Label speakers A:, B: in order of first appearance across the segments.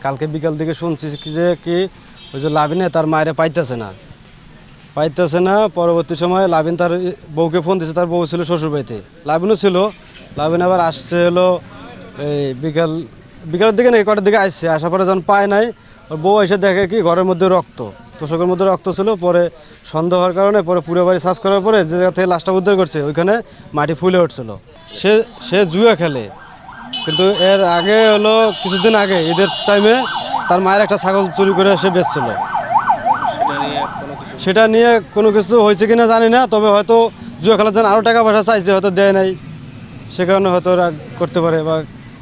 A: কালকে বিকাল দিকে শুনছি কি ওই যে লাবিনে তার মায়েরে পাইতেছে না। পরবর্তী সময় লাবিন তার বউকে ফোন দিয়েছে, তার বউ ছিল শ্বশুরবাড়িতে, লাবিনও ছিল। লাবিন আবার আসছে হলো এই বিকালের দিকে নাকি কটার দিকে আসছে, আসার পরে যখন পায় নাই, ওর বউ এসে দেখে কি ঘরের মধ্যে রক্ত, তোষকের মধ্যে রক্ত ছিল। পরে সন্দেহ হওয়ার কারণে পরে পুরো বাড়ি সার্চ করার পরে যে জায়গা থেকে লাশটা উদ্ধার করছে ওইখানে মাটি ফুলে উঠছিল। সে জুয়া খেলে, কিন্তু এর আগে হলো কিছুদিন আগে ঈদের টাইমে তার মায়ের একটা ছাগল চুরি করে সে বেচছিল। সেটা নিয়ে কোনো কিছু হয়েছে কিনা জানি না, তবে হয়তো জুয়া খেলার জন্য আরও টাকা পয়সা চাইছে, হয়তো দেয় নাই, সে কারণে হয়তো রাগ করতে পারে বা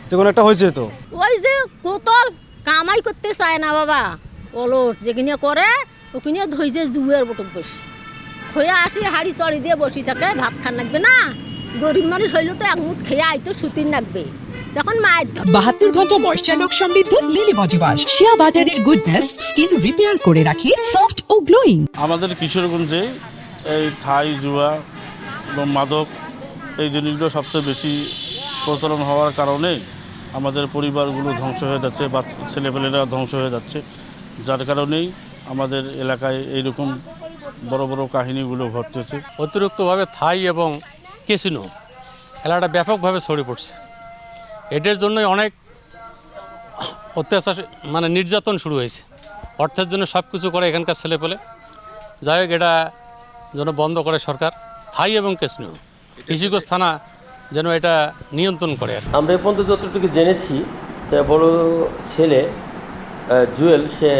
A: যে কোনো একটা হয়েছে। তো
B: ওই যে কোতল কামাই করতে চায় না বাবা, অলস যেখানে করে ওখানে ধৈর্য জুয়ের বটক বসি খয়ে আসি হাড়ি চড়ি দিয়ে বসি থাকে, ভাত খান লাগবে না, গরিব মানুষ হইলে তো এক মুঠ খেয়ে আইতো সুতির লাগবে যখন মায়ের
C: 72 ঘন্টা ময়েশ্চার লক সমৃদ্ধ লিলি বডি ওয়াশ, শিয়া বাটারের গুডনেস স্কিন রিপেয়ার করে রাখে সফট ও গ্লোয়িং।
D: আমাদের কিশোরগঞ্জে এই থাই জুয়া এবং মাদক এই জিনিসগুলো সবচেয়ে বেশি প্রচলন হওয়ার কারণে আমাদের পরিবারগুলো ধ্বংস হয়ে যাচ্ছে বা ছেলেপেলেরা ধ্বংস হয়ে যাচ্ছে, যার কারণেই আমাদের এলাকায় এইরকম বড় বড় কাহিনীগুলো ঘটতেছে।
E: অতিরিক্তভাবে থাই এবং ক্যাসিনো খেলাটা ব্যাপকভাবে ছড়িয়ে পড়ছে। এটার জন্যই অনেক অত্যাচার মানে নির্যাতন শুরু হয়েছে, অর্থের জন্য সব কিছু করে এখানকার ছেলেপেলে। যাই হোক, এটা যেন বন্ধ করে সরকার, থাই এবং ক্যাসিনো, কৃষিগঞ্জ থানা যেন এটা নিয়ন্ত্রণ করে।
F: আমরা এ পর্যন্ত যতটুকু জেনেছি, তা বড় ছেলে জুয়েল সে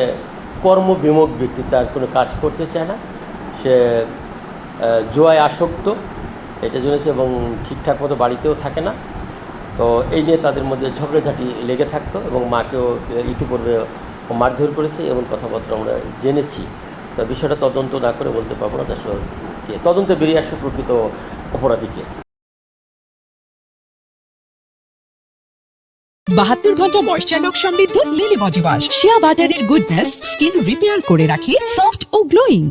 F: কর্মবিমুখ ব্যক্তি, তার কোনো কাজ করতে চায় না, সে জুয়ায় আসক্ত, এটা জেনেছে, এবং ঠিকঠাক মতো বাড়িতেও থাকে না। তো এই নিয়ে তাদের মধ্যে ঝগড়াঝাটি লেগে থাকতো এবং মাকেও ইতিপূর্বে মারধর করেছে এমন কথাবার্তা আমরা জেনেছি। তো বিষয়টা তদন্ত না করে বলতে পারবো না, আসলে তদন্তে বেরিয়ে আসবে প্রকৃত অপরাধীকে।
C: 72 ঘন্টা ময়েশ্চার লক সমৃদ্ধ লিলি বডি ওয়াশ, শিয়া বাটারের গুডনেস স্কিন রিপেয়ার করে রাখে সফট ও গ্লোয়িং।